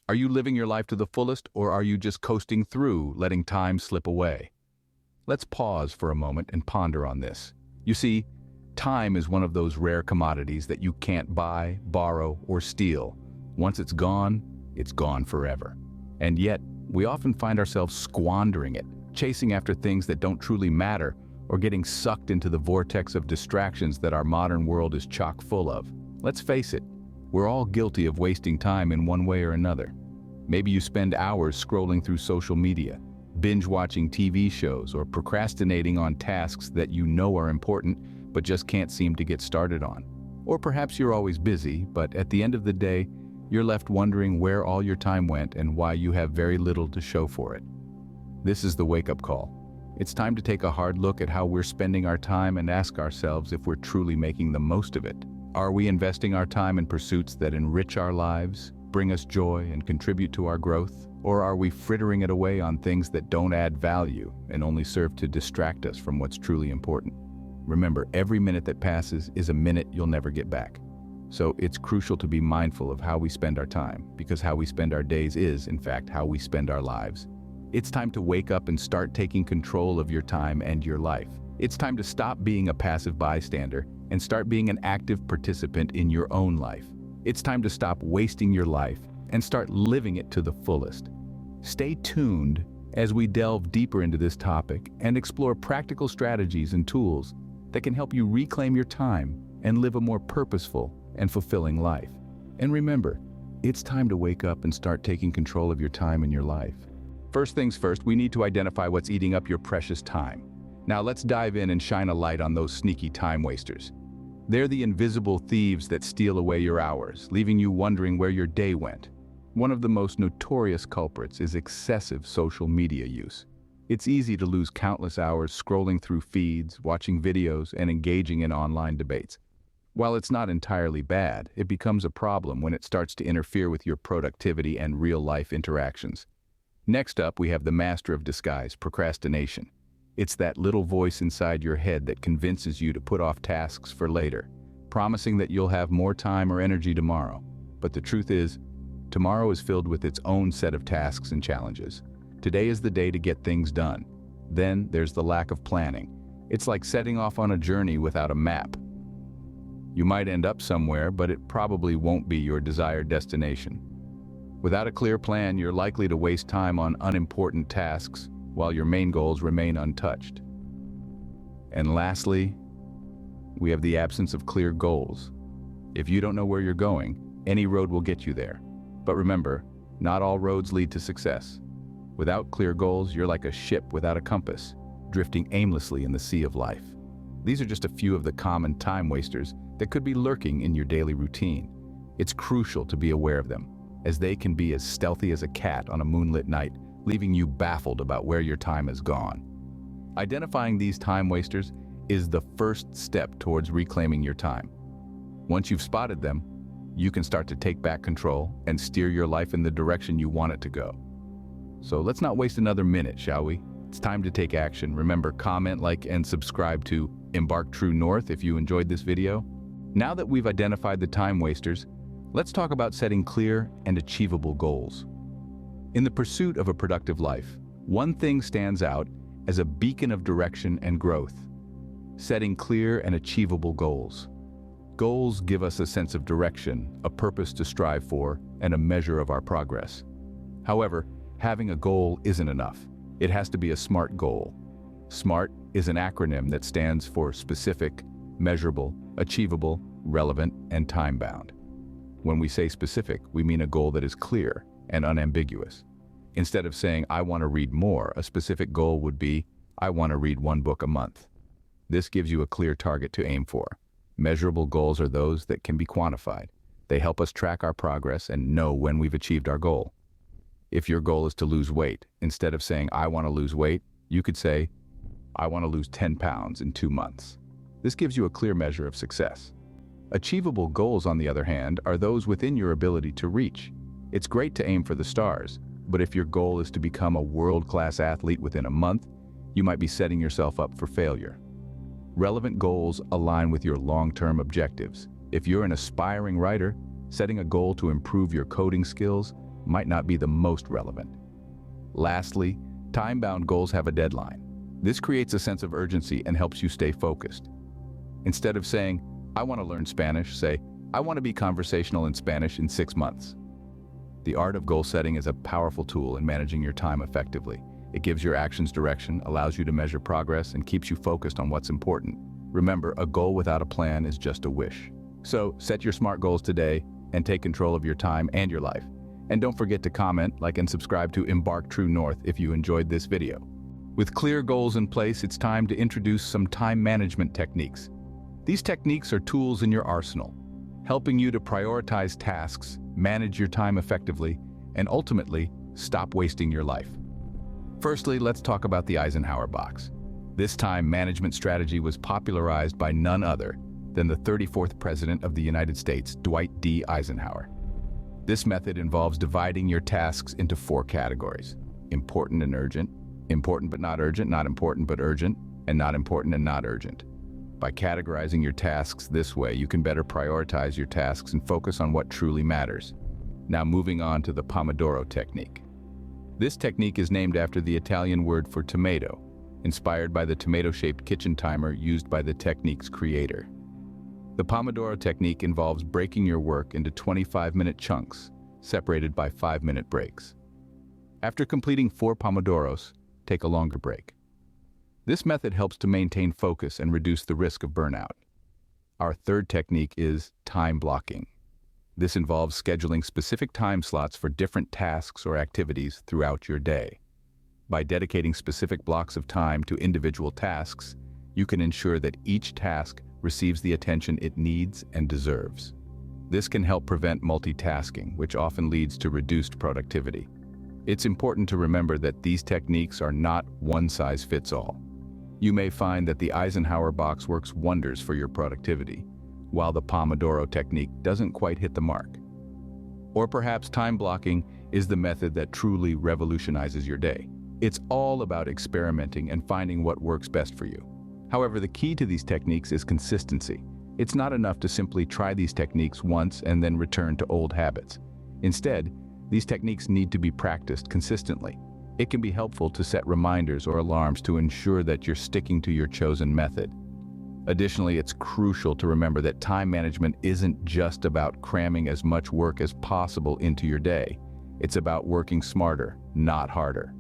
Are you living your life to the fullest, or are you just coasting through, letting time slip away? Let's pause for a moment and ponder on this. You see, time is one of those rare commodities that you can't buy, borrow, or steal. Once it's gone forever. And yet, we often find ourselves squandering it, chasing after things that don't truly matter, or getting sucked into the vortex of distractions that our modern world is chock full of. Let's face it, we're all guilty of wasting time in one way or another. Maybe you spend hours scrolling through social media, binge-watching TV shows, or procrastinating on tasks that you know are important but just can't seem to get started on. Or perhaps you're always busy, but at the end of the day, you're left wondering where all your time went and why you have very little to show for it. This is the wake-up call. It's time to take a hard look at how we're spending our time and ask ourselves if we're truly making the most of it. Are we investing our time in pursuits that enrich our lives, bring us joy, and contribute to our growth? Or are we frittering it away on things that don't add value and only serve to distract us from what's truly important? Remember, every minute that passes is a minute you'll never get back. So it's crucial to be mindful of how we spend our time, because how we spend our days is, in fact, how we spend our lives. It's time to wake up and start taking control of your time and your life. It's time to stop being a passive bystander and start being an active participant in your own life. It's time to stop wasting your life and start living it to the fullest. Stay tuned as we delve deeper into this topic and explore practical strategies and tools that can help you reclaim your time and live a more purposeful and fulfilling life. And remember, it's time to wake up and start taking control of your time and your life. First things first, we need to identify what's eating up your precious time. Now let's dive in and shine a light on those sneaky time wasters. They're the invisible thieves that steal away your hours, leaving you wondering where your day went. One of the most notorious culprits is excessive social media use. It's easy to lose countless hours scrolling through feeds, watching videos, and engaging in online debates. While it's not entirely bad, it becomes a problem when it starts to interfere with your productivity and real-life interactions. Next up, we have the master of disguise, procrastination. It's that little voice inside your head that convinces you to put off tasks for later, promising that you'll have more time or energy tomorrow. But the truth is, tomorrow is filled with its own set of tasks and challenges. Today is the day to get things done. Then there's the lack of planning. It's like setting off on a journey without a map. You might end up somewhere, but it probably won't be your desired destination. Without a clear plan, you're likely to waste time on unimportant tasks while your main goals remain untouched. And lastly, we have the absence of clear goals. If you don't know where you're going, any road will get you there. But remember, not all roads lead to success. Without clear goals, you're like a ship without a compass, drifting aimlessly in the sea of life. These are just a few of the common time wasters that could be lurking in your daily routine. It's crucial to be aware of them, as they can be as stealthy as a cat on a moonlit night, leaving you baffled about where your time has gone. Identifying these time wasters is the first step towards reclaiming your time. Once you've spotted them, you can start to take back control and steer your life in the direction you want it to go. So let's not waste another minute, shall we? It's time to take action. Remember, comment, like, and subscribe to Embark True North if you enjoyed this video. Now that we've identified the time wasters, let's talk about setting clear and achievable goals. In the pursuit of a productive life, one thing stands out as a beacon of direction and growth: setting clear and achievable goals. Goals give us a sense of direction, a purpose to strive for, and a measure of our progress. However, having a goal isn't enough. It has to be a SMART goal. SMART is an acronym that stands for specific, measurable, achievable, relevant, and time-bound. When we say specific, we mean a goal that is clear and unambiguous. Instead of saying, I want to read more, a specific goal would be, I want to read 1 book a month. This gives you a clear target to aim for. Measurable goals are those that can be quantified. They help us track our progress and know when we've achieved our goal. If your goal is to lose weight, instead of saying, I want to lose weight, you could say, I want to lose 10 pounds in 2 months. This gives you a clear measure of success. Achievable goals, on the other hand, are those within your ability to reach. It's great to aim for the stars, but if your goal is to become a world-class athlete within a month, you might be setting yourself up for failure. Relevant goals align with your long-term objectives. If you're an aspiring writer, setting a goal to improve your coding skills might not be the most relevant. Lastly, time-bound goals have a deadline. This creates a sense of urgency and helps you stay focused. Instead of saying, "I want to learn Spanish," say, "I want to be conversational in Spanish in 6 months." The art of goal setting is a powerful tool in managing your time effectively. It gives your actions direction, allows you to measure progress, and keeps you focused on what's important. Remember, a goal without a plan is just a wish. So, set your SMART goals today and take control of your time and your life. And don't forget to comment, like, and subscribe to Embark True North if you enjoyed this video. With clear goals in place, it's time to introduce some time management techniques. These techniques are tools in your arsenal, helping you to prioritize tasks, manage your time effectively, and ultimately, stop wasting your life. Firstly, let's talk about the Eisenhower box. This time management strategy was popularized by none other than the 34th President of the United States, Dwight D. Eisenhower. This method involves dividing your tasks into 4 categories: important and urgent, important but not urgent, not important but urgent, and not important and not urgent. By categorizing your tasks this way, you can better prioritize your tasks and focus on what truly matters. Now moving on to the Pomodoro technique. This technique is named after the Italian word for tomato, inspired by the tomato-shaped kitchen timer used by the technique's creator. The Pomodoro technique involves breaking your work into 25-minute chunks, separated by 5-minute breaks. After completing 4 Pomodoros, take a longer break. This method helps to maintain focus and reduce the risk of burnout. Our third technique is time blocking. This involves scheduling specific time slots for different tasks or activities throughout your day. By dedicating specific blocks of time to individual tasks, you can ensure that each task receives the attention it needs and deserves. This can help prevent multitasking, which often leads to reduced productivity. It's important to remember that these techniques are not one-size-fits-all. You may find that the Eisenhower box works wonders for your productivity, while the Pomodoro technique doesn't quite hit the mark. Or perhaps time blocking is the method that truly revolutionizes your day. It's all about experimenting and finding what works best for you. However, the key to these techniques is consistency. It's not enough to simply try these techniques once and then return to old habits. Instead, these techniques need to be practiced consistently. It can be helpful to set reminders or alarms to ensure that you're sticking to your chosen method. Additionally, it's crucial to remember that time management isn't just about cramming as much work as possible into your day. It's about working smarter, not harder.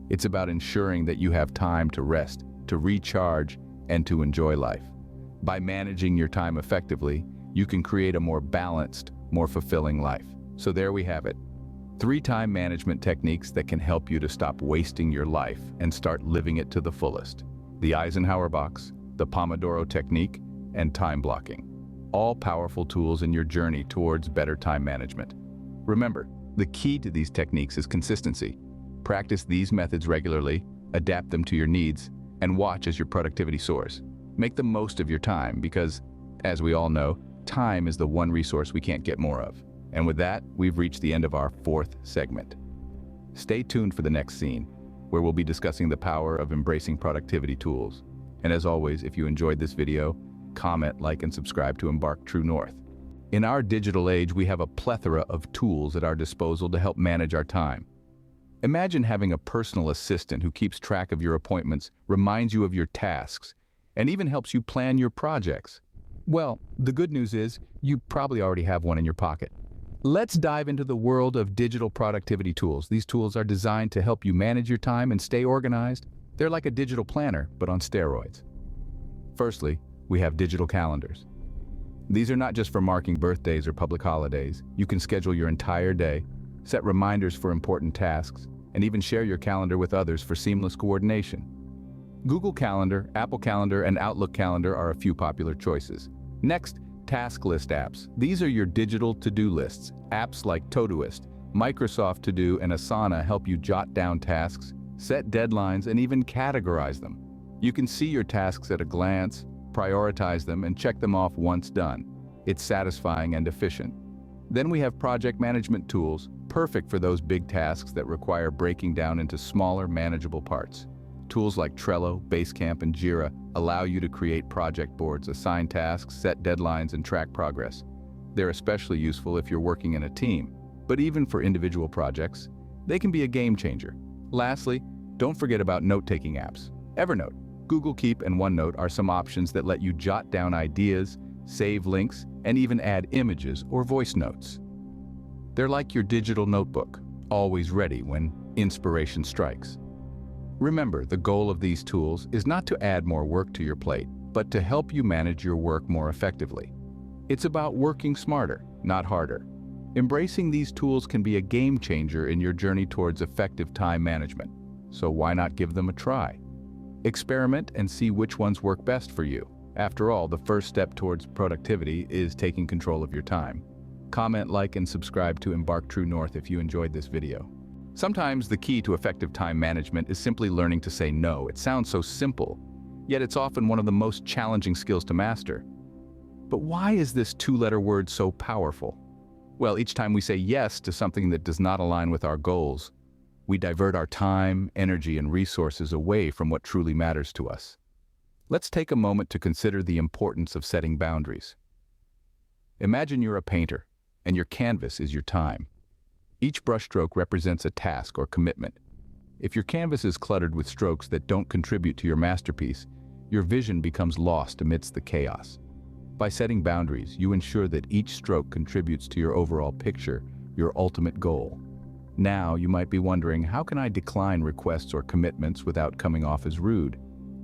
It's about ensuring that you have time to rest, to recharge, and to enjoy life. By managing your time effectively, you can create a more balanced, more fulfilling life. So there we have it. 3 time management techniques that can help you to stop wasting your life and start living it to the fullest. The Eisenhower box, the Pomodoro technique, and time blocking. All powerful tools in your journey towards better time management. Remember, the key to these techniques is consistency. Practice these methods regularly, adapt them to your needs, and watch as your productivity soars. Make the most of your time because, as we all know, time is the one resource we can't get more of. And with that, we've reached the end of our 4th segment. Stay tuned for the next scene, where we'll be discussing the power of embracing productivity tools. And as always, if you enjoyed this video, comment, like, and subscribe to Embark True North. In our digital age, we have a plethora of tools at our disposal to help manage our time. Imagine having a personal assistant who keeps track of your appointments, reminds you of your tasks, and even helps you plan your projects. Well, the good news is, you probably already have one in your pocket. Let's dive into the world of digital productivity tools. These tools are designed to help you manage your time and stay organized. They're like a digital planner, but on steroids. Firstly, we have digital calendars. These are not just for marking birthdays or public holidays. You can schedule your entire day, set reminders for important tasks, and even share your calendar with others for seamless coordination. Google Calendar, Apple Calendar, and Outlook Calendar are a few popular choices. Next, task list apps. These are your digital to-do lists. Apps like Todoist, Microsoft To Do, and Asana help you jot down tasks, set deadlines, and even categorize them. You can see your tasks at a glance, prioritize them, and check them off once done. It's satisfying and efficient. Then we have project management tools, perfect for those big tasks that require breaking down into smaller, manageable parts. Tools like Trello, Basecamp, and Jira allow you to create project boards, assign tasks, set deadlines, and track progress. They're especially useful if you're working in a team. But even for individual projects, they can be a game changer. Lastly, don't forget about note-taking apps. Evernote, Google Keep, and OneNote are some options that let you jot down ideas, save links, and even add images or voice notes. They're like your digital notebook, always ready when inspiration strikes. Remember, the goal of these tools is not to add more work to your plate, but to help you manage your work more effectively. It's about working smarter, not harder. Embracing these tools can be a game changer in your journey towards effective time management, so why not give them a try? Experiment and see which ones work best for you. After all, the first step towards productivity is taking control of your time. Comment, like, and subscribe to Embark True North if you enjoyed this video. Sometimes the key to effective time management is simply learning to say no. It sounds so simple, yet it's often one of the most challenging skills to master. But why is this two-letter word so powerful? Well, each time we say yes to something that does not align with our goals, we divert our time, energy, and resources away from what truly matters to us. Let's take a moment to consider the importance of setting boundaries. Imagine you're a painter, and your canvas is your time. Each brushstroke represents a task or commitment. If your canvas is cluttered with strokes that don't contribute to your masterpiece, your vision becomes lost amidst the chaos. By setting boundaries, you ensure that each stroke contributes to your overall picture, your ultimate goal. Now, you might be wondering, how can I decline requests or commitments without coming off as rude?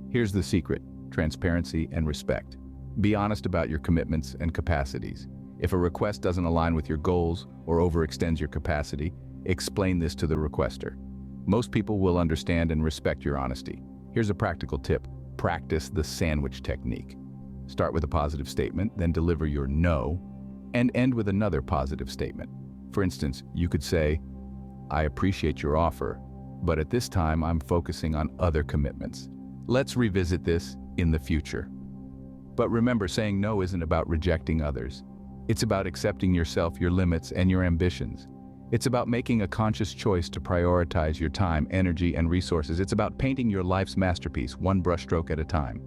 Here's the secret: transparency and respect. Be honest about your commitments and capacities. If a request doesn't align with your goals or overextends your capacity, explain this to the requester. Most people will understand and respect your honesty. Here's a practical tip: practice the sandwich technique. Start with a positive statement, then deliver your no, and end with another positive statement. For instance, you could say, "I appreciate your offer, but at this time I'm focusing on other commitments. Let's revisit this in the future." But remember, saying no isn't about rejecting others. It's about accepting yourself, your limits, and your ambitions. It's about making a conscious choice to prioritize your time, energy, and resources. It's about painting your life's masterpiece, one brushstroke at a time.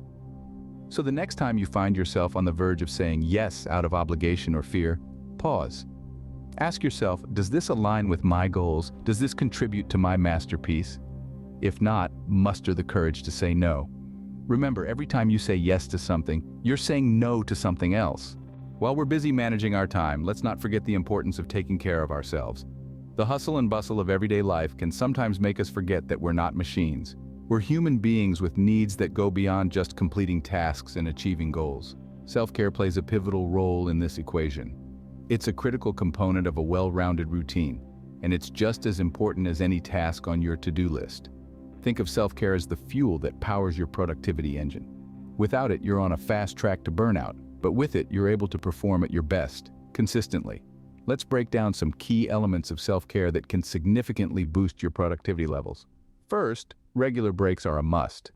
So the next time you find yourself on the verge of saying yes out of obligation or fear, pause. Ask yourself, does this align with my goals? Does this contribute to my masterpiece? If not, muster the courage to say no. Remember, every time you say yes to something, you're saying no to something else. While we're busy managing our time, let's not forget the importance of taking care of ourselves. The hustle and bustle of everyday life can sometimes make us forget that we're not machines. We're human beings with needs that go beyond just completing tasks and achieving goals. Self-care plays a pivotal role in this equation. It's a critical component of a well-rounded routine, and it's just as important as any task on your to-do list. Think of self-care as the fuel that powers your productivity engine. Without it, you're on a fast track to burnout, but with it, you're able to perform at your best, consistently. Let's break down some key elements of self-care that can significantly boost your productivity levels. First, regular breaks are a must.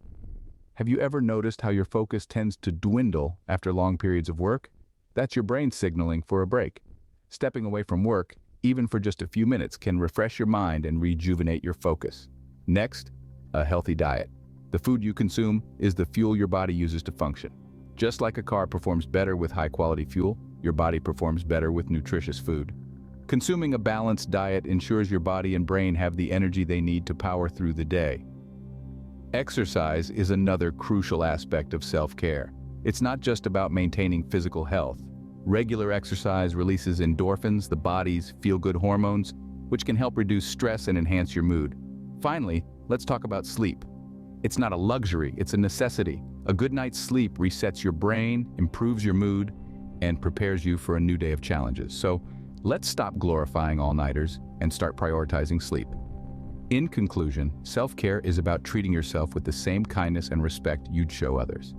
Have you ever noticed how your focus tends to dwindle after long periods of work? That's your brain signaling for a break. Stepping away from work, even for just a few minutes, can refresh your mind and rejuvenate your focus. Next, a healthy diet. The food you consume is the fuel your body uses to function. Just like a car performs better with high-quality fuel, your body performs better with nutritious food. Consuming a balanced diet ensures your body and brain have the energy they need to power through the day. Exercise is another crucial aspect of self-care. It's not just about maintaining physical health. Regular exercise releases endorphins, the body's feel-good hormones, which can help reduce stress and enhance your mood. Finally, let's talk about sleep. It's not a luxury, it's a necessity. A good night's sleep resets your brain, improves your mood, and prepares you for a new day of challenges. So, let's stop glorifying all-nighters and start prioritizing sleep. In conclusion, self-care is about treating yourself with the same kindness and respect you'd show others.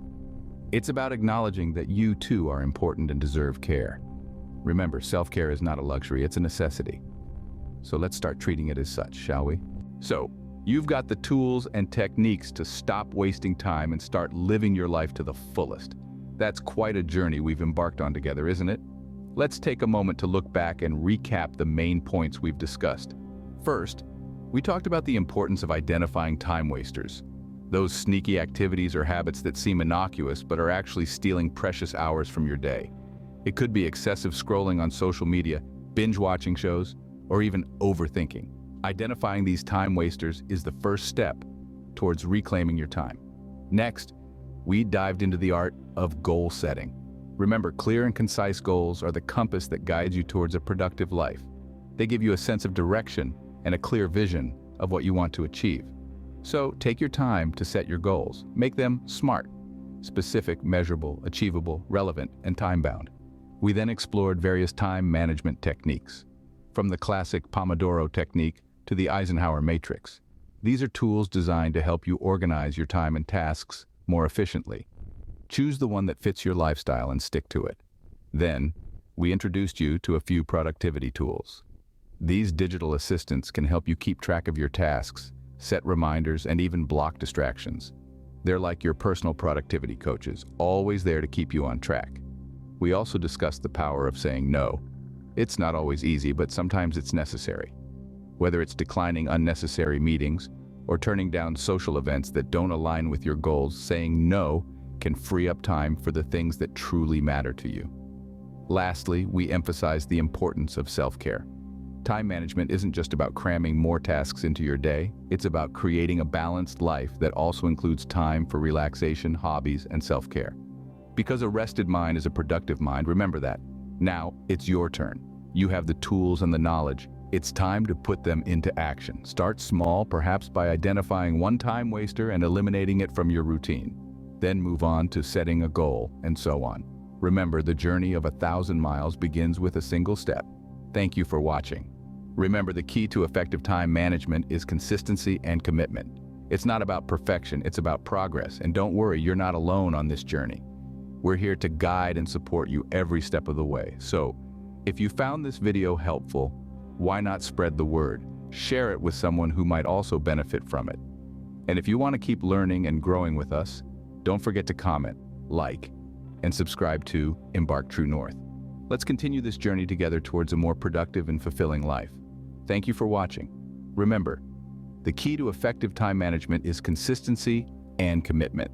It's about acknowledging that you too are important and deserve care. Remember, self-care is not a luxury, it's a necessity. So let's start treating it as such, shall we? So, you've got the tools and techniques to stop wasting time and start living your life to the fullest. That's quite a journey we've embarked on together, isn't it? Let's take a moment to look back and recap the main points we've discussed. First, we talked about the importance of identifying time wasters. Those sneaky activities or habits that seem innocuous but are actually stealing precious hours from your day. It could be excessive scrolling on social media, binge-watching shows, or even overthinking. Identifying these time wasters is the first step towards reclaiming your time. Next, we dived into the art of goal setting. Remember, clear and concise goals are the compass that guides you towards a productive life. They give you a sense of direction and a clear vision of what you want to achieve. So take your time to set your goals. Make them SMART: specific, measurable, achievable, relevant, and time-bound. We then explored various time management techniques, from the classic Pomodoro technique to the Eisenhower matrix. These are tools designed to help you organize your time and tasks more efficiently. Choose the one that fits your lifestyle and stick to it. Then, we introduced you to a few productivity tools. These digital assistants can help you keep track of your tasks, set reminders, and even block distractions. They're like your personal productivity coaches, always there to keep you on track. We also discussed the power of saying no. It's not always easy, but sometimes it's necessary. Whether it's declining unnecessary meetings or turning down social events that don't align with your goals, saying no can free up time for the things that truly matter to you. Lastly, we emphasized the importance of self-care. Time management isn't just about cramming more tasks into your day, it's about creating a balanced life that also includes time for relaxation, hobbies, and self-care. Because a rested mind is a productive mind, remember that. Now, it's your turn. You have the tools and the knowledge. It's time to put them into action. Start small, perhaps by identifying one time waster and eliminating it from your routine. Then move on to setting a goal, and so on. Remember, the journey of 1,000 miles begins with a single step. Thank you for watching. Remember, the key to effective time management is consistency and commitment. It's not about perfection, it's about progress. And don't worry, you're not alone on this journey. We're here to guide and support you every step of the way. So, if you found this video helpful, why not spread the word? Share it with someone who might also benefit from it. And if you want to keep learning and growing with us, don't forget to comment, like, and subscribe to Embark True North. Let's continue this journey together towards a more productive and fulfilling life. Thank you for watching. Remember, the key to effective time management is consistency and commitment.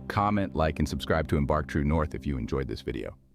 Comment, like, and subscribe to Embark True North if you enjoyed this video.